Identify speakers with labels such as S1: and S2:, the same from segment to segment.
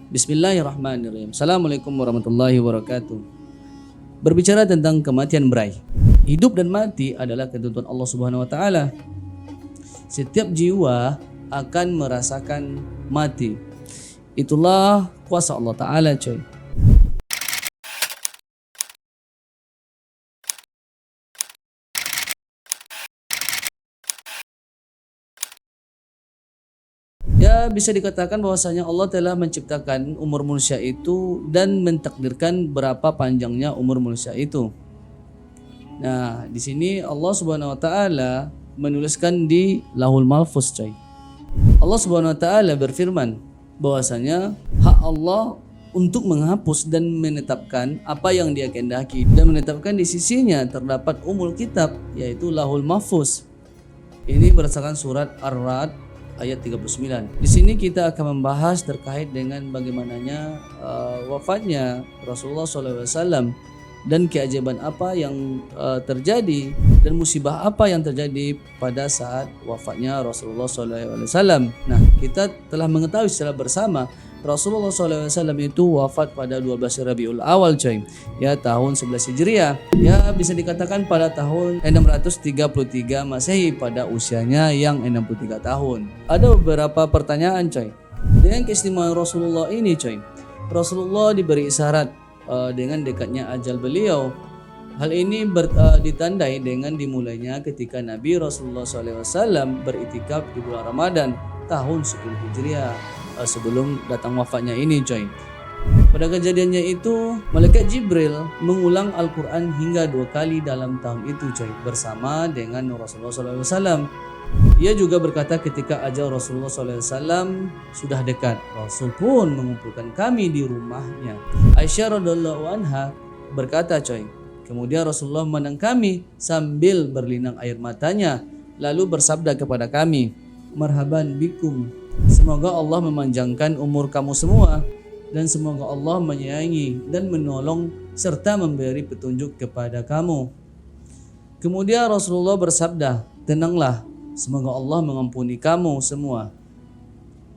S1: Bismillahirrahmanirrahim. Assalamualaikum warahmatullahi wabarakatuh. Berbicara tentang kematian berai. Hidup dan mati adalah ketentuan Allah Subhanahu wa taala. Setiap jiwa akan merasakan mati. Itulah kuasa Allah taala, coy. Ya, bisa dikatakan bahwasanya Allah telah menciptakan umur manusia itu dan mentakdirkan berapa panjangnya umur manusia itu. Nah, di sini Allah Subhanahu wa taala menuliskan di Lauhul Mahfuz, coy. Allah Subhanahu wa taala berfirman bahwasanya hak Allah untuk menghapus dan menetapkan apa yang Dia kehendaki dan menetapkan di sisinya terdapat umul kitab, yaitu Lauhul Mahfuz. Ini berdasarkan surat Ar-Ra'd ayat 39. Di sini kita akan membahas terkait dengan bagaimananya wafatnya Rasulullah SAW dan keajaiban apa yang terjadi dan musibah apa yang terjadi pada saat wafatnya Rasulullah SAW. Nah, kita telah mengetahui secara bersama Rasulullah SAW itu wafat pada 12 Rabiul Awal, coy. Ya, tahun 11 Hijriah. Ya, bisa dikatakan pada tahun 633 Masehi pada usianya yang 63 tahun. Ada beberapa pertanyaan, coy. Dengan keistimewaan Rasulullah ini, coy. Rasulullah diberi isyarat dengan dekatnya ajal beliau. Hal ini ditandai dengan dimulainya ketika Nabi Rasulullah SAW beritikaf di bulan Ramadan tahun 10 Hijriah. Sebelum datang wafatnya ini, coy. Pada kejadiannya itu, malaikat Jibril mengulang Al-Quran hingga 2 kali dalam tahun itu, coy, bersama dengan Rasulullah SAW. Ia juga berkata ketika ajal Rasulullah SAW sudah dekat, Rasul pun mengumpulkan kami di rumahnya. Aisyah radhiallahu anha berkata, coy, kemudian Rasulullah memandang kami sambil berlinang air matanya, lalu bersabda kepada kami, marhaban bikum. Semoga Allah memanjangkan umur kamu semua dan semoga Allah menyayangi dan menolong serta memberi petunjuk kepada kamu. Kemudian Rasulullah bersabda, tenanglah, semoga Allah mengampuni kamu semua.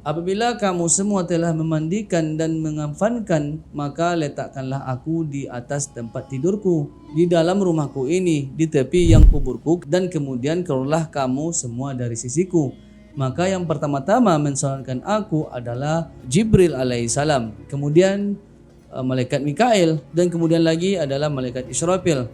S1: Apabila kamu semua telah memandikan dan mengafankan, maka letakkanlah aku di atas tempat tidurku di dalam rumahku ini, di tepi yang kuburku, dan kemudian keluarlah kamu semua dari sisiku. Maka yang pertama-tama mensalamkan aku adalah Jibril alaihissalam, kemudian malaikat Mikail, dan kemudian lagi adalah malaikat Israfil.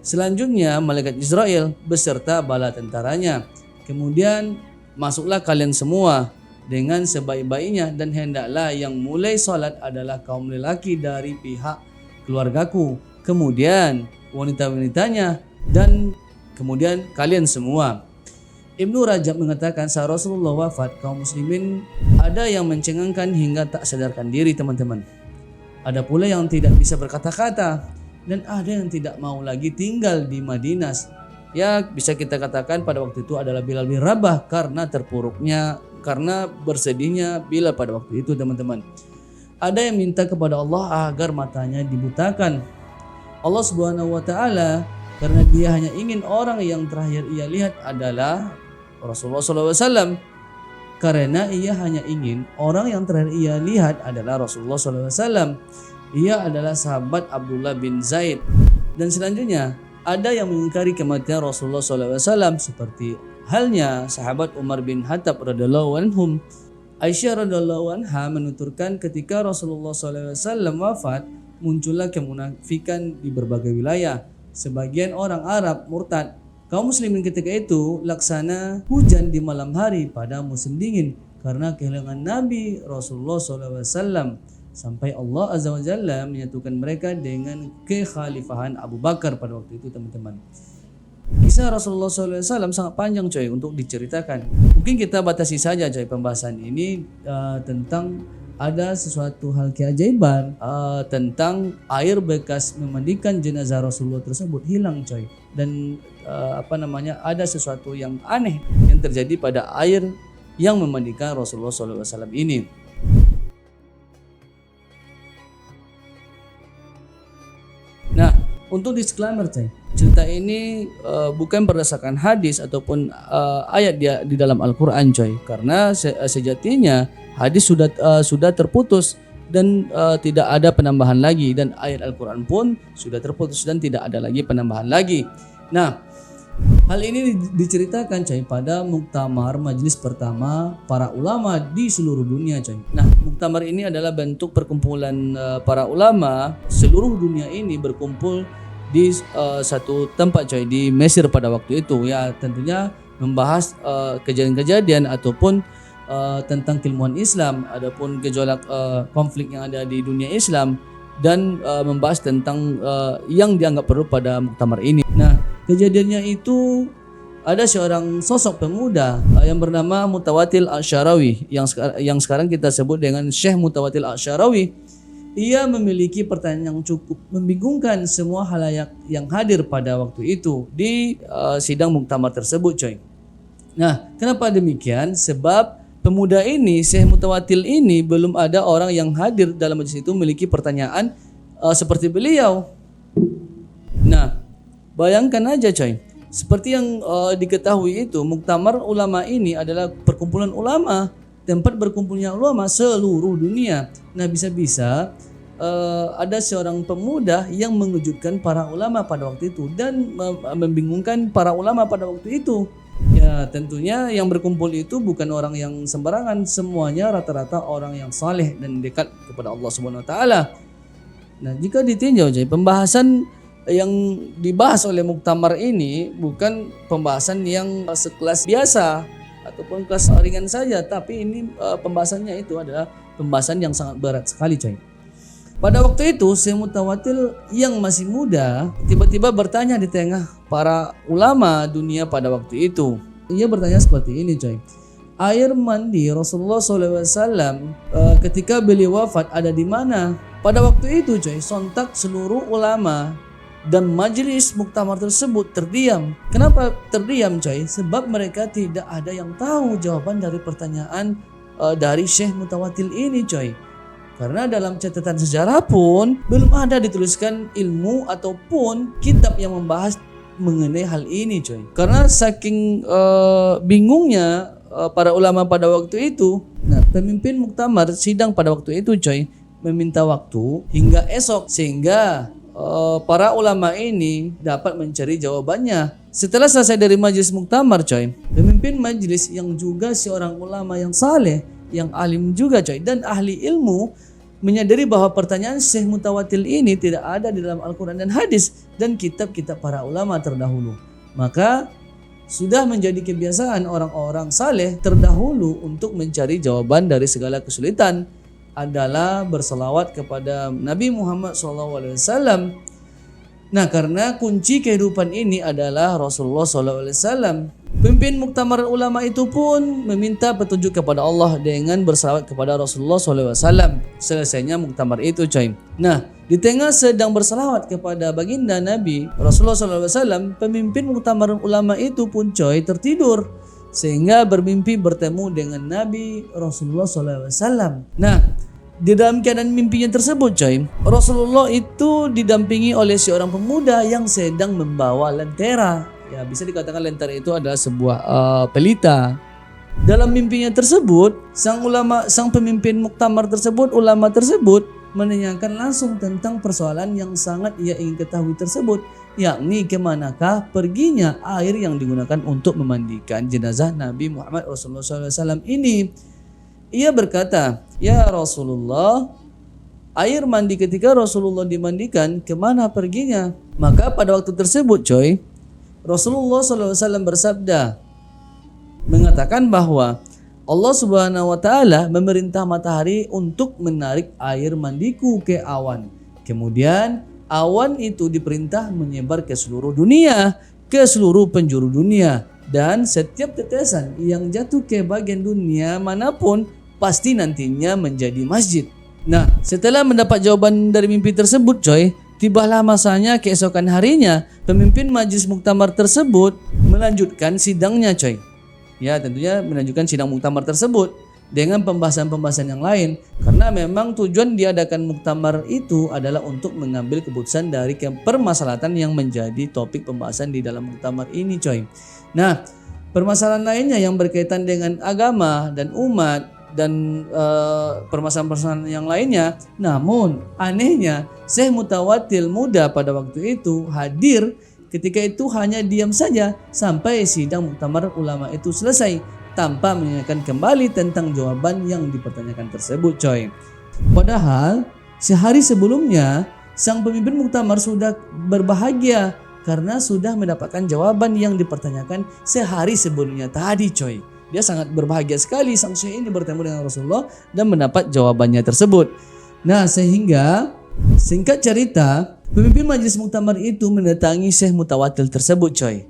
S1: Selanjutnya malaikat Israel beserta bala tentaranya. Kemudian masuklah kalian semua dengan sebaik-baiknya, dan hendaklah yang mulai salat adalah kaum lelaki dari pihak keluargaku, kemudian wanita-wanitanya, dan kemudian kalian semua. Ibnu Rajab mengatakan saat Rasulullah wafat, kaum muslimin ada yang mencengangkan hingga tak sadarkan diri, teman-teman. Ada pula yang tidak bisa berkata-kata, dan ada yang tidak mau lagi tinggal di Madinah. Ya, bisa kita katakan pada waktu itu adalah Bilal bin Rabah karena terpuruknya, karena bersedihnya Bilal pada waktu itu, teman-teman. Ada yang minta kepada Allah agar matanya dibutakan. Allah Subhanahu wa taala karena Dia hanya ingin orang yang terakhir ia lihat adalah Rasulullah SAW, karena ia hanya ingin orang yang terakhir ia lihat adalah Rasulullah SAW. Ia adalah sahabat Abdullah bin Zaid. Dan selanjutnya ada yang mengingkari kematian Rasulullah SAW seperti halnya sahabat Umar bin Khattab radhiallahu anhum. Aisyah radhiallahu anha menuturkan ketika Rasulullah SAW wafat, muncullah kemunafikan di berbagai wilayah. Sebagian orang Arab murtad. Kaum muslimin ketika itu laksana hujan di malam hari pada musim dingin karena kehilangan Nabi Rasulullah SAW, sampai Allah Azza wa Jalla menyatukan mereka dengan kekhalifahan Abu Bakar pada waktu itu, teman-teman. Kisah Rasulullah SAW sangat panjang, coy, untuk diceritakan. Mungkin kita batasi saja, coy, pembahasan ini tentang ada sesuatu hal keajaiban tentang air bekas memandikan jenazah Rasulullah tersebut hilang, coy. Dan ada sesuatu yang aneh yang terjadi pada air yang memandikan Rasulullah SAW ini. Nah, untuk disclaimer, coy, cerita ini bukan berdasarkan hadis ataupun ayat di dalam Al-Quran, coy. Karena sejatinya hadis sudah terputus dan tidak ada penambahan lagi, dan ayat Al-Quran pun sudah terputus dan tidak ada lagi penambahan lagi. Nah, hal ini diceritakan coy pada muktamar majelis pertama para ulama di seluruh dunia coy. Nah, muktamar ini adalah bentuk perkumpulan para ulama seluruh dunia ini berkumpul di satu tempat coy, di Mesir pada waktu itu. Ya, tentunya membahas kejadian-kejadian ataupun tentang keilmuan Islam, adapun gejolak konflik yang ada di dunia Islam, dan membahas tentang yang dianggap perlu pada muktamar ini. Nah, kejadiannya itu ada seorang sosok pemuda yang bernama Mutawatil Asy'arawi yang sekarang kita sebut dengan Syekh Mutawatil Asy'arawi. Ia memiliki pertanyaan yang cukup membingungkan semua halayak yang hadir pada waktu itu di sidang muktamar tersebut coy. Nah, kenapa demikian? Sebab pemuda ini, Syekh Mutawatil ini, belum ada orang yang hadir dalam majelis itu memiliki pertanyaan seperti beliau. Nah, bayangkan aja coy, seperti yang diketahui itu, muktamar ulama ini adalah perkumpulan ulama, tempat berkumpulnya ulama seluruh dunia. Nah, bisa-bisa ada seorang pemuda yang mengejutkan para ulama pada waktu itu dan membingungkan para ulama pada waktu itu. Ya, tentunya yang berkumpul itu bukan orang yang sembarangan, semuanya rata-rata orang yang saleh dan dekat kepada Allah Subhanahu wa taala. Nah, jika ditinjau jadi pembahasan yang dibahas oleh muktamar ini bukan pembahasan yang sekelas biasa ataupun kelas ringan saja, tapi ini pembahasannya itu adalah pembahasan yang sangat berat sekali coy. Pada waktu itu Syekh Mutawatil yang masih muda tiba-tiba bertanya di tengah para ulama dunia pada waktu itu. Ia bertanya seperti ini coy. Air mandi Rasulullah SAW ketika beliau wafat ada di mana? Pada waktu itu coy, sontak seluruh ulama dan majelis muktamar tersebut terdiam. Kenapa terdiam coy? Sebab mereka tidak ada yang tahu jawaban dari pertanyaan dari Syekh Mutawatil ini coy. Karena dalam catatan sejarah pun belum ada dituliskan ilmu ataupun kitab yang membahas mengenai hal ini coy. Karena saking bingungnya para ulama pada waktu itu, nah pemimpin muktamar sidang pada waktu itu coy meminta waktu hingga esok sehingga para ulama ini dapat mencari jawabannya. Setelah selesai dari majelis muktamar coy, pemimpin majelis yang juga seorang ulama yang saleh, yang alim juga coy, dan ahli ilmu menyadari bahwa pertanyaan Syekh Mutawatil ini tidak ada di dalam Al-Quran dan hadis dan kitab-kitab para ulama terdahulu. Maka sudah menjadi kebiasaan orang-orang saleh terdahulu untuk mencari jawaban dari segala kesulitan adalah berselawat kepada Nabi Muhammad SAW. Nah, karena kunci kehidupan ini adalah Rasulullah SAW. Pemimpin muktamar ulama itu pun meminta petunjuk kepada Allah dengan berselawat kepada Rasulullah SAW. Selesainya muktamar itu coy. Nah, di tengah sedang berselawat kepada baginda Nabi Rasulullah SAW, pemimpin muktamar ulama itu pun coy tertidur sehingga bermimpi bertemu dengan Nabi Rasulullah SAW. Nah, di dalam keadaan mimpinya tersebut coy, Rasulullah itu didampingi oleh seorang pemuda yang sedang membawa lentera. Ya, bisa dikatakan lentera itu adalah sebuah pelita. Dalam mimpinya tersebut, sang pemimpin muktamar tersebut, ulama tersebut menanyakan langsung tentang persoalan yang sangat ia ingin ketahui tersebut, yakni kemanakah perginya air yang digunakan untuk memandikan jenazah Nabi Muhammad Rasulullah SAW ini. Ia berkata, "Ya Rasulullah, air mandi ketika Rasulullah dimandikan kemana perginya?" Maka pada waktu tersebut coy, Rasulullah SAW bersabda, mengatakan bahwa Allah Subhanahu wa taala memerintah matahari untuk menarik air mandiku ke awan. Kemudian awan itu diperintah menyebar ke seluruh dunia, ke seluruh penjuru dunia, dan setiap tetesan yang jatuh ke bagian dunia manapun pasti nantinya menjadi masjid. Nah, setelah mendapat jawaban dari mimpi tersebut coy, tibalah masanya keesokan harinya pemimpin majelis muktamar tersebut melanjutkan sidangnya coy. Ya, tentunya melanjutkan sidang muktamar tersebut dengan pembahasan-pembahasan yang lain, karena memang tujuan diadakan muktamar itu adalah untuk mengambil keputusan dari permasalahan yang menjadi topik pembahasan di dalam muktamar ini coy. Nah, permasalahan lainnya yang berkaitan dengan agama dan umat dan permasalahan-permasalahan yang lainnya. Namun anehnya Syekh Mutawatil muda pada waktu itu hadir, ketika itu hanya diam saja sampai sidang muktamar ulama itu selesai tanpa menanyakan kembali tentang jawaban yang dipertanyakan tersebut, coy. Padahal sehari sebelumnya sang pemimpin muktamar sudah berbahagia karena sudah mendapatkan jawaban yang dipertanyakan sehari sebelumnya tadi, coy. Dia sangat berbahagia sekali sang syekh ini bertemu dengan Rasulullah dan mendapat jawabannya tersebut. Nah, sehingga singkat cerita, pemimpin majelis muktamar itu mendatangi Syekh Mutawatil tersebut, coy.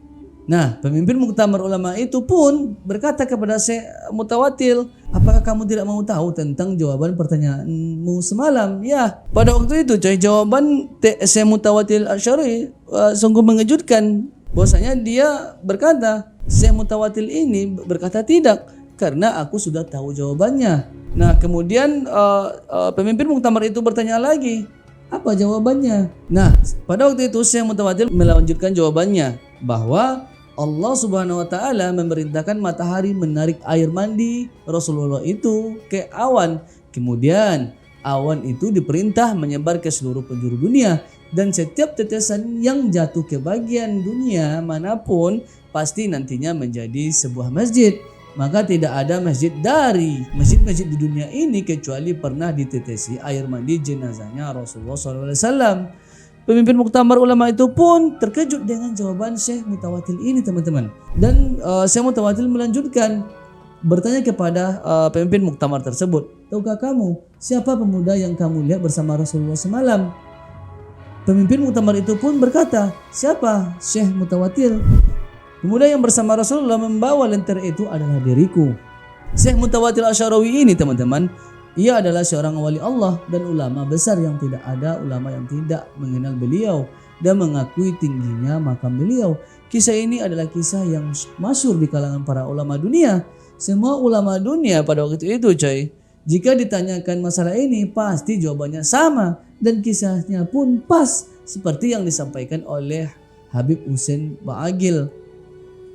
S1: Nah, pemimpin muktamar ulama itu pun berkata kepada Syekh Mutawatil, apakah kamu tidak mau tahu tentang jawaban pertanyaanmu semalam? Ya, pada waktu itu, coy, jawaban Syekh Mutawatil Asy'ari sungguh mengejutkan. Bahwasanya dia berkata, Syekh Mutawatil ini berkata tidak, karena aku sudah tahu jawabannya. Nah, kemudian pemimpin muktamar itu bertanya lagi, apa jawabannya? Nah, pada waktu itu Syekh Mutawatil melanjutkan jawabannya bahwa Allah Subhanahu wa taala memerintahkan matahari menarik air mandi Rasulullah itu ke awan. Kemudian awan itu diperintah menyebar ke seluruh penjuru dunia, dan setiap tetesan yang jatuh ke bagian dunia manapun pasti nantinya menjadi sebuah masjid. Maka tidak ada masjid dari masjid-masjid di dunia ini kecuali pernah ditetesi air mandi jenazahnya Rasulullah SAW. Pemimpin muktamar ulama itu pun terkejut dengan jawaban Syekh Mutawatil ini, teman-teman. Dan Syekh Mutawatil melanjutkan bertanya kepada pemimpin muktamar tersebut, tahukah kamu siapa pemuda yang kamu lihat bersama Rasulullah semalam? Pemimpin muktamar itu pun berkata, siapa? Syekh Mutawatil. Pemuda yang bersama Rasulullah membawa lentera itu adalah diriku. Syekh Mutawatil Asy'ari ini, teman-teman, ia adalah seorang wali Allah dan ulama besar yang tidak ada ulama yang tidak mengenal beliau dan mengakui tingginya makam beliau. Kisah ini adalah kisah yang masyhur di kalangan para ulama dunia. Semua ulama dunia pada waktu itu, coy, jika ditanyakan masalah ini pasti jawabannya sama dan kisahnya pun pas seperti yang disampaikan oleh Habib Husain Ba'agil.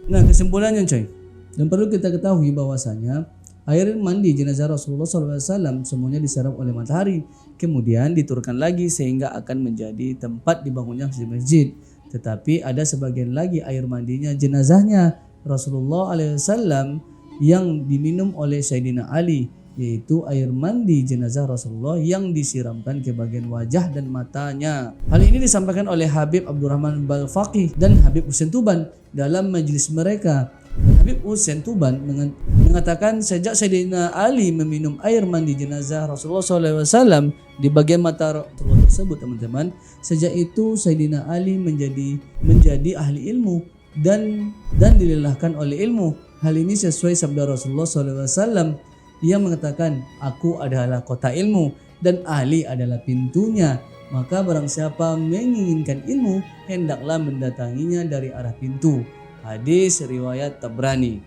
S1: Nah, kesimpulannya, coy, dan perlu kita ketahui bahwasanya air mandi jenazah Rasulullah SAW semuanya diserap oleh matahari, kemudian diturunkan lagi sehingga akan menjadi tempat dibangunnya masjid. Tetapi ada sebagian lagi air mandinya jenazahnya Rasulullah SAW yang diminum oleh Sayyidina Ali, yaitu air mandi jenazah Rasulullah yang disiramkan ke bagian wajah dan matanya. Hal ini disampaikan oleh Habib Abdurrahman Balfaqih dan Habib Husain Tuban dalam majelis mereka. Habib Husain Tuban mengatakan sejak Sayyidina Ali meminum air mandi jenazah Rasulullah SAW di bagian mata Rasulullah tersebut, teman-teman, sejak itu Sayyidina Ali menjadi ahli ilmu dan dilelahkan oleh ilmu. Hal ini sesuai sabda Rasulullah SAW yang mengatakan, aku adalah kota ilmu dan Ali adalah pintunya. Maka barang siapa menginginkan ilmu hendaklah mendatanginya dari arah pintu. Hadis riwayat Tabrani.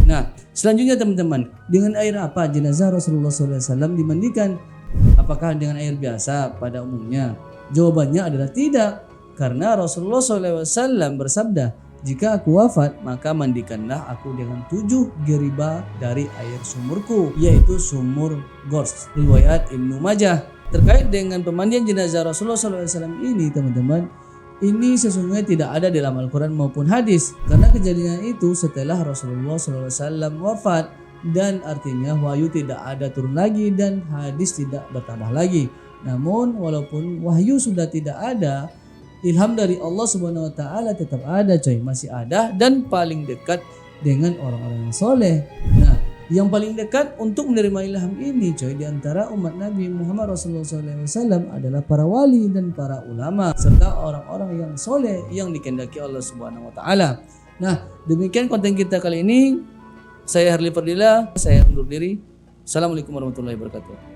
S1: Nah, selanjutnya, teman-teman, dengan air apa jenazah Rasulullah SAW dimandikan? Apakah dengan air biasa pada umumnya? Jawabannya adalah tidak, karena Rasulullah SAW bersabda, jika aku wafat maka mandikanlah aku dengan 7 geriba dari air sumurku, yaitu sumur Gors. Riwayat Ibnu Majah. Terkait dengan pemandian jenazah Rasulullah SAW ini, teman-teman, ini sesungguhnya tidak ada dalam Al-Quran maupun hadis, karena kejadian itu setelah Rasulullah SAW wafat, dan artinya wahyu tidak ada turun lagi dan hadis tidak bertambah lagi. Namun walaupun wahyu sudah tidak ada, ilham dari Allah Subhanahu wa taala tetap ada, coy, masih ada dan paling dekat dengan orang-orang yang soleh. Nah, yang paling dekat untuk menerima ilham ini, coy, di antara umat Nabi Muhammad Rasulullah SAW adalah para wali dan para ulama serta orang-orang yang soleh yang dikehendaki Allah Subhanahu wa taala. Nah, demikian konten kita kali ini. Saya Harli Fardila, saya undur diri. Assalamualaikum warahmatullahi wabarakatuh.